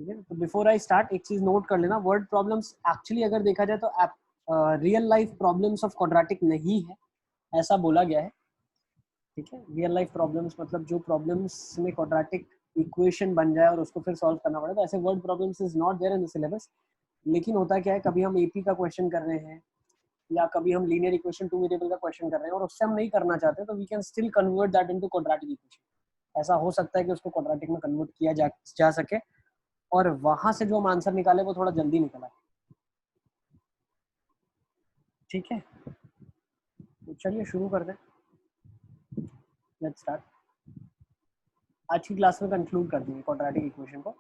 ठीक है। तो बिफोर आई स्टार्ट एक चीज नोट कर लेना, वर्ड प्रॉब्लम्स एक्चुअली अगर देखा जाए तो real life problems of quadratic नहीं है, ऐसा बोला गया है। ठीक है, रियल लाइफ प्रॉब्लम्स मतलब जो प्रॉब्लम्स में क्वाड्रेटिक इक्वेशन बन जाए और उसको फिर सॉल्व करना पड़े, तो ऐसे word problems is not there in the syllabus. लेकिन होता क्या है, कभी हम एपी का क्वेश्चन कर रहे हैं या कभी हम लीनियर इक्वेशन टू वेरिएबल का क्वेश्चन कर रहे हैं और उससे हम नहीं करना चाहते, तो we can still convert that into quadratic equation. ऐसा हो सकता है कि उसको क्वाड्रेटिक में कन्वर्ट किया जा सके और वहां से जो हम आंसर निकाले वो थोड़ा जल्दी निकला। ठीक है, तो चलिए शुरू कर दें। Let's start. आज की क्लास में कंक्लूड कर देंगे क्वाड्रेटिक इक्वेशन को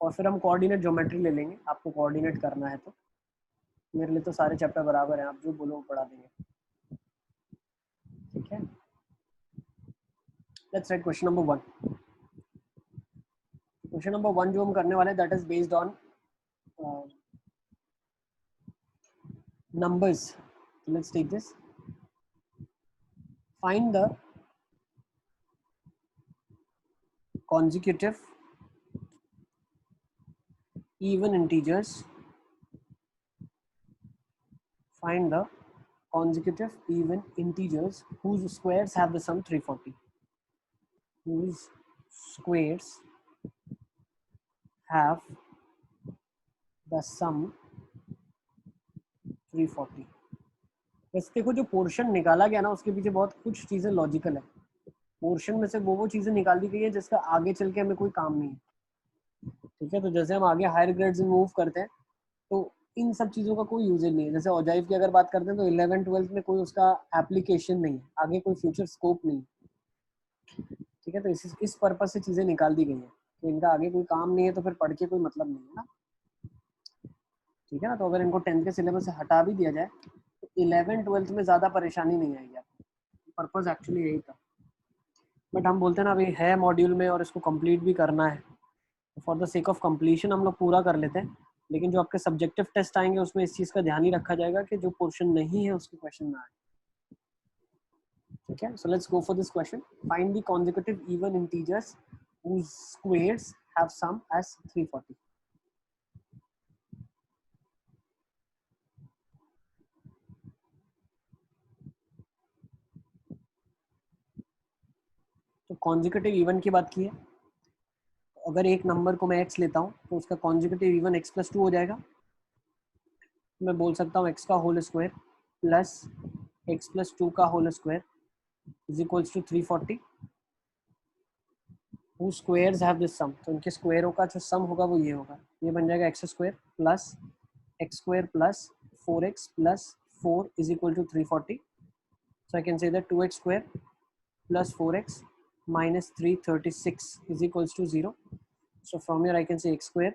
और फिर हम कोऑर्डिनेट ज्योमेट्री ले लेंगे। आपको कोऑर्डिनेट करना है तो मेरे लिए तो सारे चैप्टर बराबर हैं, आप जो बोलो वो पढ़ा देंगे। ठीक है, let's write question number 1। Question number 1 जो हम करने वाले हैं that is based on numbers. Let's take this. Find the consecutive even integers. Find the consecutive even integers whose squares have the sum 340. Whose squares have the sum 340. वैसे देखो जो portion निकाला गया ना उसके पीछे बहुत कुछ चीजें लॉजिकल है। पोर्शन में से वो चीजें निकाल दी गई है जिसका आगे चल के हमें कोई काम नहीं है। ठीक है, तो जैसे हम आगे हायर ग्रेड्स में मूव करते हैं तो इन सब चीज़ों का कोई यूजेज नहीं है। जैसे ऑजाइव की अगर बात करते हैं तो 11th-12th में कोई उसका एप्लीकेशन नहीं है, आगे कोई फ्यूचर स्कोप नहीं है। ठीक है, तो इस पर्पज से चीज़ें निकाल दी गई हैं कि इनका आगे कोई काम नहीं है तो फिर पढ़ के कोई मतलब नहीं है ना। ठीक है ना, तो अगर इनको 10th के सिलेबस से हटा भी दिया जाए तो 11th-12th में ज़्यादा परेशानी नहीं आएगी आपको। पर्पज एक्चुअली यही था, बट हम बोलते हैं ना अभी है मॉड्यूल में और इसको कंप्लीट भी करना है, for the sake of completion हम लोग पूरा कर लेते हैं। लेकिन जो आपके सब्जेक्टिव टेस्ट आएंगे उसमें इस चीज़ का ध्यान ही रखा जाएगा कि जो पोर्शन नहीं है उसके क्वेश्चन ना आए। ठीक है, so let's go for this question. Find the consecutive even integers whose squares have sum as 340. तो consecutive even की बात की है, अगर एक नंबर को मैं x लेता हूँ तो उसका consecutive even x + 2 हो जाएगा। मैं बोल सकता हूँ x का होल स्क्वायर प्लस x + 2 का whole square is equals to 340। Who squares have this sum, तो इनके स्क्वायरों का जो सम होगा वो ये होगा, ये बन जाएगा x square plus x square plus 4x plus 4 is equal to 340. So I can say that 2x square plus 4x minus 336 is equals to 0. So from here I can say x square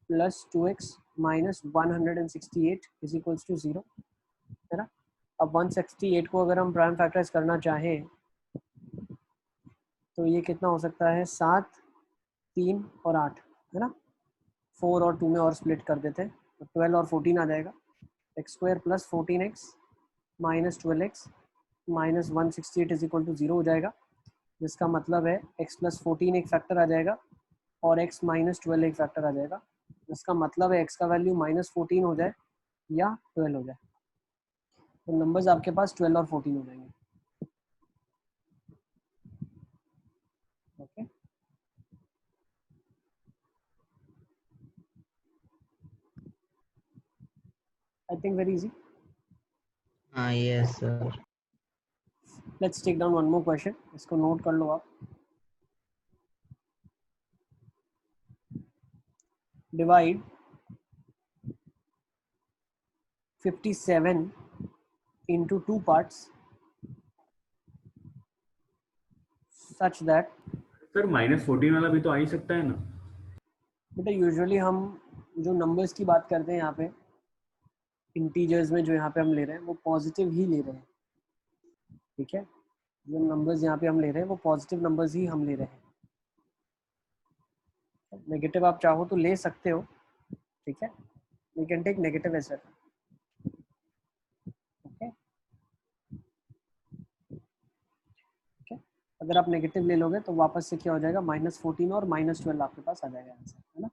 plus 2x minus 168 is equals to 0, है ना। अब 168 को अगर हम prime factorise करना चाहें तो ये कितना हो सकता है, 7, 3 और 8, है ना। 4 और 2 में और स्प्लिट कर देते हैं तो 12 और 14 आ जाएगा। X square plus 14x minus 12x minus 168 is equal to 0 हो जाएगा, जिसका मतलब है x प्लस 14 एक फैक्टर आ जाएगा और x माइनस 12 एक फैक्टर आ जाएगा, जिसका मतलब है x का वैल्यू -14 हो जाए या 12 हो जाए। तो नंबर्स आपके पास 12 और 14 हो जाएंगे। Okay, I think very easy. Yes, sir. Let's take down one more question, इसको नोट कर लो आप। Divide 57 into 2 parts such that, sir -14 वाला भी तो आ ही सकता है ना। बेटा यूजुअली हम जो नंबर्स की बात करते हैं यहाँ पे इंटीजर्स में, जो यहाँ पे हम ले रहे हैं वो पॉजिटिव ही ले रहे हैं। ठीक है, जो नंबर्स यहाँ पे हम ले रहे हैं वो पॉजिटिव नंबर्स ही हम ले रहे हैं। नेगेटिव आप चाहो तो ले सकते हो, ठीक है, you can take negative as well. Okay, अगर आप नेगेटिव ले लोगे तो वापस से क्या हो जाएगा, -14 और -12 आपके पास आ जाएगा आंसर, है ना।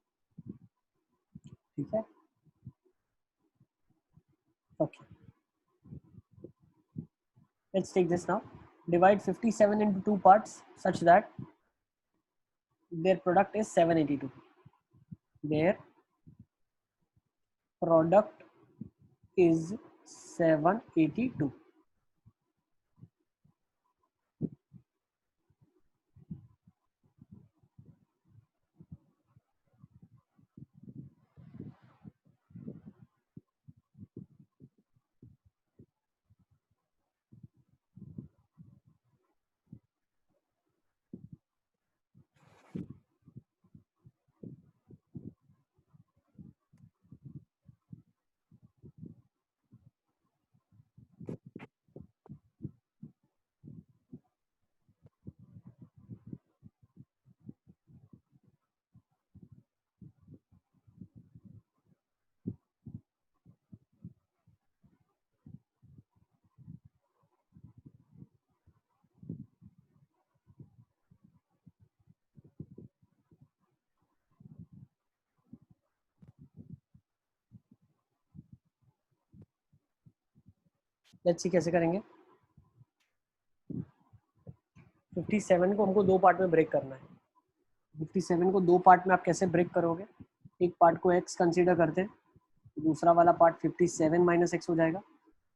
let's take this now. Divide 57 into two parts such that their product is 782. Their product is 782. Let's see कैसे करेंगे. 57 को हमको दो पार्ट में ब्रेक करना है. 57 को दो पार्ट में आप कैसे ब्रेक करोगे? एक पार्ट को x कंसीडर करते हैं, दूसरा वाला पार्ट 57 माइनस एक्स हो जाएगा.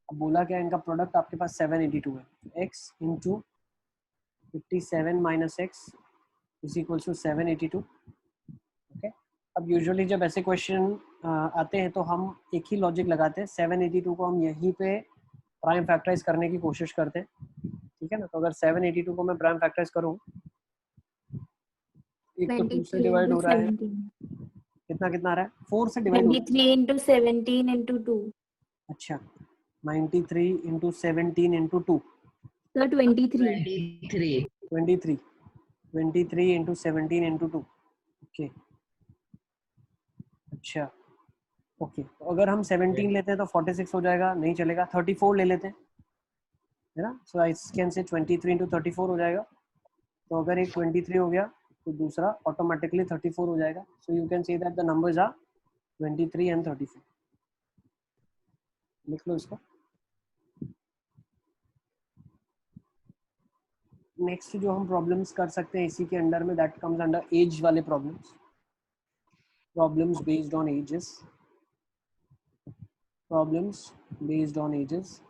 अब बोला क्या, इनका प्रोडक्ट आपके पास 782 है. x into 57 minus x is equal to 782. Okay. अब यूजुअली जब ऐसे क्वेश्चन आते हैं तो हम एक ही लॉजिक लगाते हैं. 782 को हम यहीं पे प्राइम फैक्टराइज करने की कोशिश करते हैं. ठीक है ना. तो अगर 782 को मैं प्राइम फैक्टराइज करूँ, एक तो 2 से डिवाइड हो रहा है, कितना कितना आ रहा है, 4 से डिवाइड हो रहा है. 93 into 17 into 2. अच्छा, 93 into 17 into 2. So 23. 23 into 17 into 2. Okay. अच्छा. ओके. तो अगर हम 17 लेते हैं तो 46 हो जाएगा, नहीं चलेगा. 34 ले लेते हैं, है ना. सो आई कैन से 23 इंटू 34 हो जाएगा. तो अगर एक 23 हो गया तो दूसरा ऑटोमेटिकली 34 हो जाएगा. So you can say that the numbers are 23 and 34. लिख लो इसको. नेक्स्ट जो हम प्रॉब्लम्स कर सकते हैं इसी के अंडर में, दैट कम्स अंडर एज वाले problems. Problems based on edges. Problems based on edges.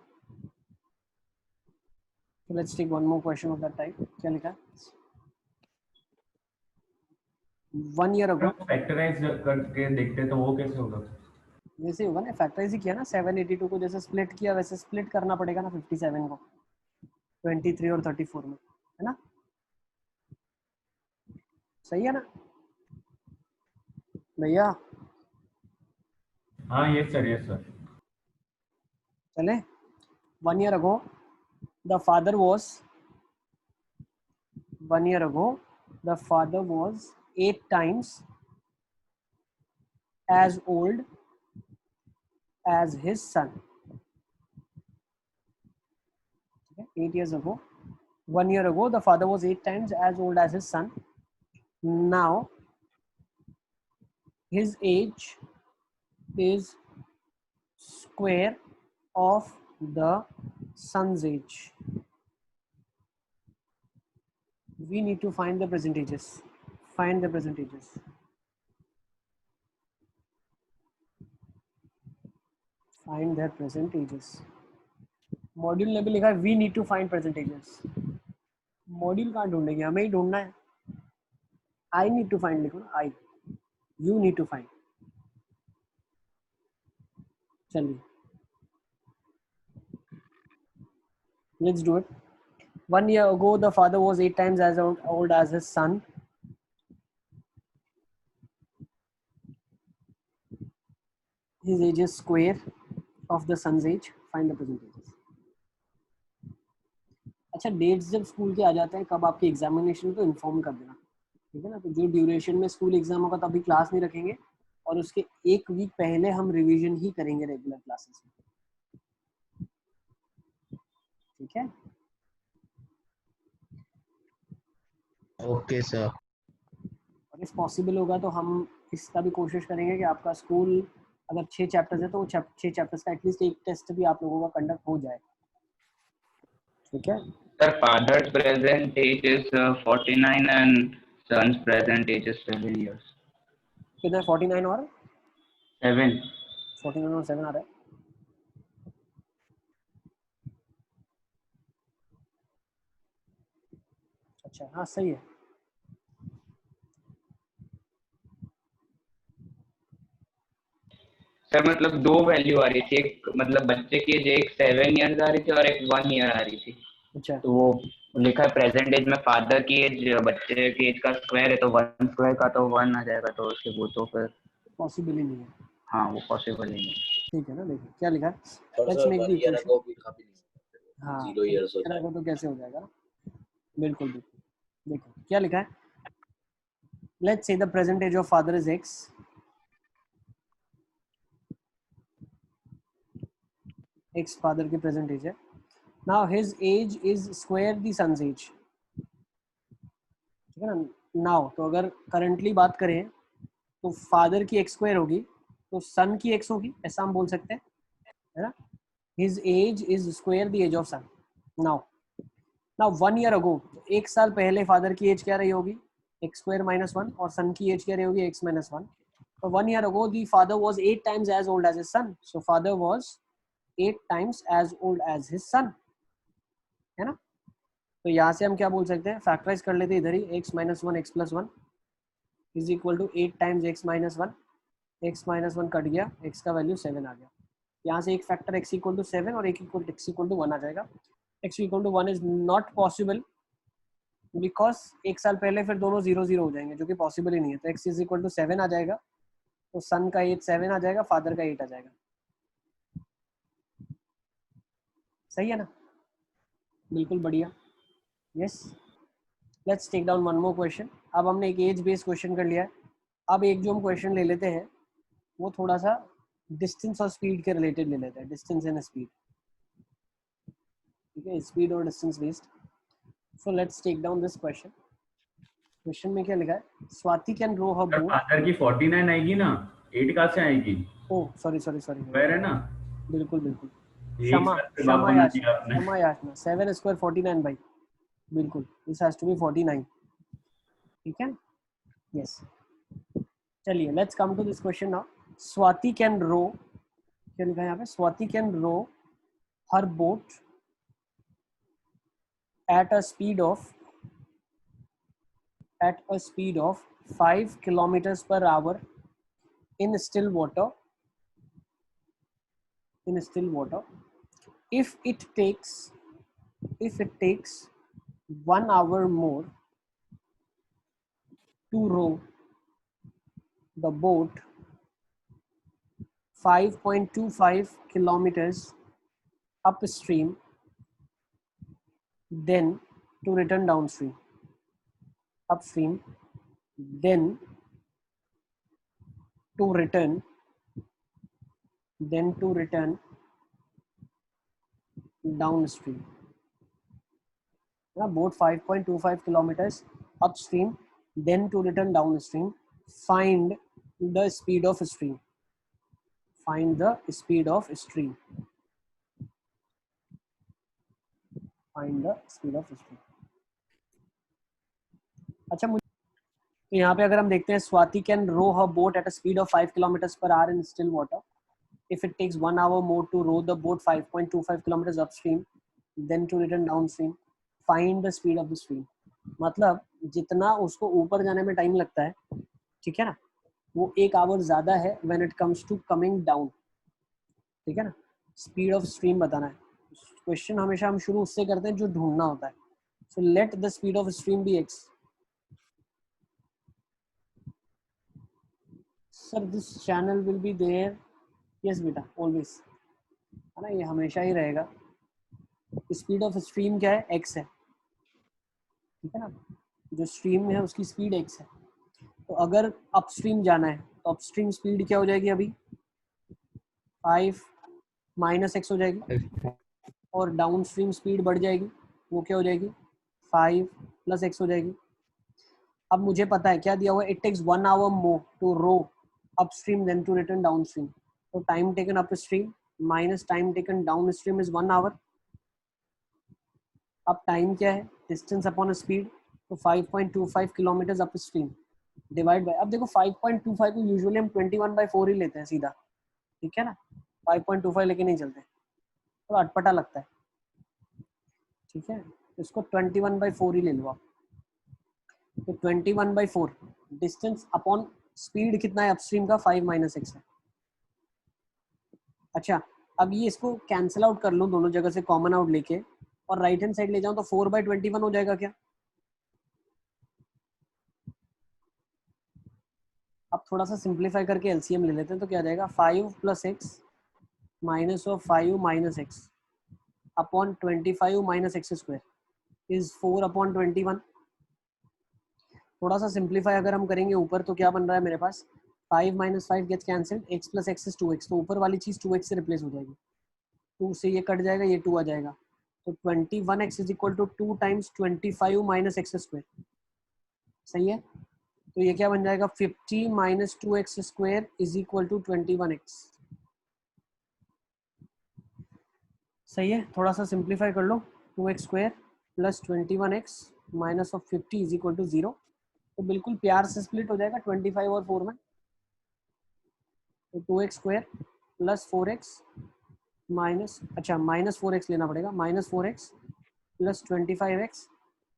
So let's take one more question of that type. क्या लिखा है? 1 year ago. फैक्टराइज करके देखते तो वो कैसे होगा? वैसे होगा ना, फैक्टराइज ही किया ना. 782 को जैसे स्प्लिट किया वैसे स्प्लिट करना पड़ेगा ना 57 को 23 और 34 में, है ना. सही है ना भैया? हाँ यस सर. चले. 1 year ago the father was 8 times as old as his son. Okay, 8 years ago, 1 year ago, the father was 8 times as old as his son. Now his age is square of the son's age. We need to find the percentages. Find the percentages. Find their percentages. Module ने भी लिखा है we need to find percentages. Module कहाँ ढूंढेंगे, हमें ही ढूंढना है. I need to find लिखो ना. आई, यू नीड टू फाइंड. चलिए let's do it. 1 year ago the father was 8 times as old as his son. His age is square of the son's age. Find the percentages. अच्छा, dates जब school के आ जाते हैं कब आपके examination को inform कर देना. ठीक है ना. तो जो ड्यूरेशन में स्कूल एग्जाम होगा तभी क्लास नहीं रखेंगे और उसके एक वीक पहले हम रिवीजन ही करेंगे रेगुलर क्लासेस में. ठीक है. Okay sir. और इफ पॉसिबल होगा तो हम इसका भी कोशिश करेंगे कि आपका स्कूल अगर 6 चैप्टर्स है तो वो 6 चैप्टर्स का एटलीस्ट एक टेस्ट भी आप लोगों का कंडक्ट हो जाए. ठीक है, Sir, father's present age is 49 and son's present age is 7 years. कितना 49 और 7. 49 और 7 आ रहा है। अच्छा हाँ सही है। सर मतलब दो वैल्यू आ रही थी, एक मतलब बच्चे की एज एक 7 ईयर्स आ रही थी और एक 1 ईयर आ रही थी। अच्छा तो वो लिखा है प्रेजेंट एज में फादर की एज बच्चे की एज का स्क्वायर है, तो 1 स्क्वायर का तो 1 आ जाएगा, तो उसके वो तो फिर पॉसिबल ही नहीं है। हाँ वो पॉसिबल नहीं है। ठीक है ना, देखिए क्या लिखा है, और let's sir make the 1 year equation. अगो भी काफी नहीं, हाँ 0 ईयर्स हो इतना जाएगा। को तो कैसे हो जाएगा ना, बिल्कुल बिल्कुल। देखो क्या लिखा है, let's say the present age of father is x, x father की प्रेजेंट एज है। Now his age is square the son's age, ठीक है ना। नाउ तो अगर करंटली बात करें तो फादर की एक्स स्क्वायर होगी तो सन की एक्स होगी, ऐसा हम बोल सकते हैं, है ना। His age is square the age of son. Now now 1 year ago, एक साल पहले फादर की एज क्या रही होगी, एक्स स्क्वायर माइनस 1, और सन की एज क्या रही होगी, एक्स माइनस 1। तो 1 year ago the father was 8 times as old as his son, so father was 8 times as old as his son, है ना। तो यहाँ से हम क्या बोल सकते हैं, फैक्टराइज कर लेते हैं इधर ही, x minus 1 x plus 1 is equal to 8 times x minus 1, x minus 1 cut गया, एक्स का वैल्यू 7 आ गया। यहाँ से एक फैक्टर एक्स इक्वल टू 7 और एक इक्वल एक्स इक्वल टू 1 आ जाएगा। X equal to 1 is not possible because एक साल पहले फिर दोनों 0 0 हो जाएंगे, जो कि पॉसिबल ही नहीं है। तो एक्स इज इक्वल टू 7 आ जाएगा, तो सन का एज 7 आ जाएगा, फादर का 8 आ जाएगा। सही है ना, बिल्कुल बढ़िया। Yes, let's take down one more question. अब हमने एक एज बेस्ड क्वेश्चन कर लिया है, अब एक जो हम क्वेश्चन ले लेते हैं वो थोड़ा सा डिस्टेंस और स्पीड के रिलेटेड ले लेते हैं, डिस्टेंस एंड स्पीड, ठीक है, स्पीड और distance based. So let's take down this question. Question में क्या लिखा है, Swati can row her sir boat. Father की 49 आएगी ना, 8 कहाँ से आएगी? Oh sorry sorry sorry, square है ना, बिल्कुल बिल्कुल, ये एक क्षमा साथ पे बाप क्षमा बना याचना, दिया आपने। क्षमा याचना, 7 स्क्वायर 49 भाई, बिल्कुल दिस हैज टू बी 49, ठीक है। यस, चलिए let's come to this question now. Swati can row, क्या लिखा है यहाँ पे, Swati can row her boat at a speed of 5 kilometers per hour in still water, if it takes 1 hour more to row the boat 5.25 kilometers upstream, then to return upstream, then to return downstream, boat 5.25 kilometers upstream, then to return downstream, find the speed of stream, find the speed of stream, find the speed of stream। अच्छा, मुझे तो यहाँ पे अगर हम देखते हैं, Swati can row her boat at a speed of 5 kilometers per hour in still water, if it takes 1 hour more to row the boat 5.25 kilometers upstream, then to return downstream, find the speed of the stream। मतलब जितना उसको ऊपर जाने में time लगता है, ठीक है ना, वो 1 आवर ज्यादा है when it comes to coming down, ठीक है ना। स्पीड ऑफ स्ट्रीम बताना है। क्वेश्चन हमेशा हम शुरू उससे करते हैं जो ढूंढना होता है। So let the speed of stream be x। Sir this channel will be there, yes बेटा ऑलवेज, है ना, ये हमेशा ही रहेगा। स्पीड ऑफ स्ट्रीम क्या है, x है, ठीक है ना, जो स्ट्रीम है उसकी स्पीड x है। तो अगर अपस्ट्रीम जाना है तो अपस्ट्रीम स्पीड क्या हो जाएगी, अभी 5 माइनस x हो जाएगी, और डाउन स्ट्रीम स्पीड बढ़ जाएगी, वो क्या हो जाएगी 5 प्लस x हो जाएगी। अब मुझे पता है क्या दिया हुआ है, it takes 1 hour more to row upstream than to return downstream. तो time taken upstream minus time taken downstream is 1 hour, अब टाइम क्या है, डिस्टेंस अपॉन स्पीड, तो 5.25 kilometre up stream divide by, अब देखो 5.25 को यूजुअली हम 21/4 ही लेते हैं सीधा, ठीक है ना, 5.25 लेके नहीं चलते, तो अटपटा लगता है, ठीक है, इसको 21/4 ही ले लो आप। तो 21/4 डिस्टेंस अपॉन स्पीड कितना है अपस्ट्रीम का, 5 - x है। अच्छा, अब ये इसको कैंसिल आउट कर लो, दोनों जगह से कॉमन आउट लेके, और राइट हैंड साइड ले जाओ, तो 4/21 हो जाएगा क्या। अब थोड़ा सा सिंप्लीफाई करके एलसीएम ले लेते हैं, तो क्या आ जाएगा, 5 + x minus of 5 - x upon 25 - x² is 4/21। थोड़ा सा सिंप्लीफाई अगर हम करेंगे ऊपर, तो क्या बन रहा है मेरे पास, 5 - 5 gets cancelled, x + x is 2x, तो ऊपर वाली चीज 2x से रिप्लेस हो जाएगी, 2 से ये कट जाएगा, ये 2 आ जाएगा, तो 21x is equal to 2 times 25 - x², सही है। तो ये क्या बन जाएगा, 50 - 2x² is equal to 21x, सही है। थोड़ा सा सिंप्लीफाई कर लो, 2x² + 21x minus of 50 is equal to 0, तो बिल्कुल प्यार से स्प्लिट हो जाएगा 25 और 4 में, तो 2x² + 4x माइनस, अच्छा -4x लेना पड़ेगा, -4x + 25x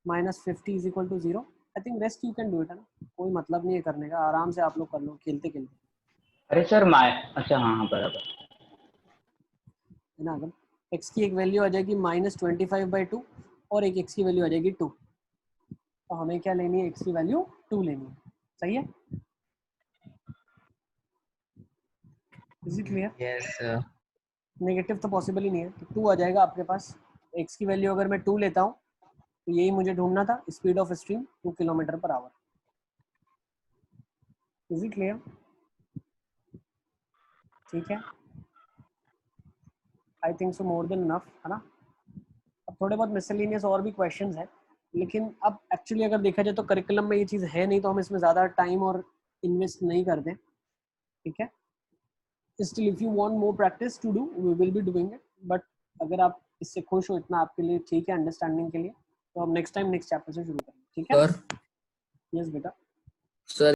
minus 50 is equal to 0। I think rest you can do it, है ना, कोई मतलब नहीं है करने का, आराम से आप लोग कर लो खेलते खेलते, अरे सर अच्छा हाँ बराबर। है ना। अगर x की एक वैल्यू आ जाएगी -25/2 और एक x की वैल्यू आ जाएगी 2, तो हमें क्या लेनी है, x की वैल्यू 2 लेनी है, सही है। Is it clear. Yes, sir. Negative तो पॉसिबल ही नहीं है, तो 2 आ जाएगा आपके पास। x की वैल्यू अगर मैं 2 लेता हूँ, तो यही मुझे ढूंढना था, speed of stream 2 km/h। Is it clear, ठीक है। I think so more than enough, है ना। अब थोड़े बहुत मिसलेनियस और भी क्वेश्चंस हैं, लेकिन अब एक्चुअली अगर देखा जाए तो करिकुलम में ये चीज़ है नहीं, तो हम इसमें ज़्यादा टाइम और इन्वेस्ट नहीं करते, ठीक है। Still if you want more practice to do, we will be doing it, but अगर आप इससे खुश हो इतना आपके लिए ठीक है अंडरस्टैंडिंग के लिए, तो अब नेक्स्ट टाइम नेक्स्ट चैप्टर से शुरू करेंगे, ठीक है। Sir, यस बेटा। sir,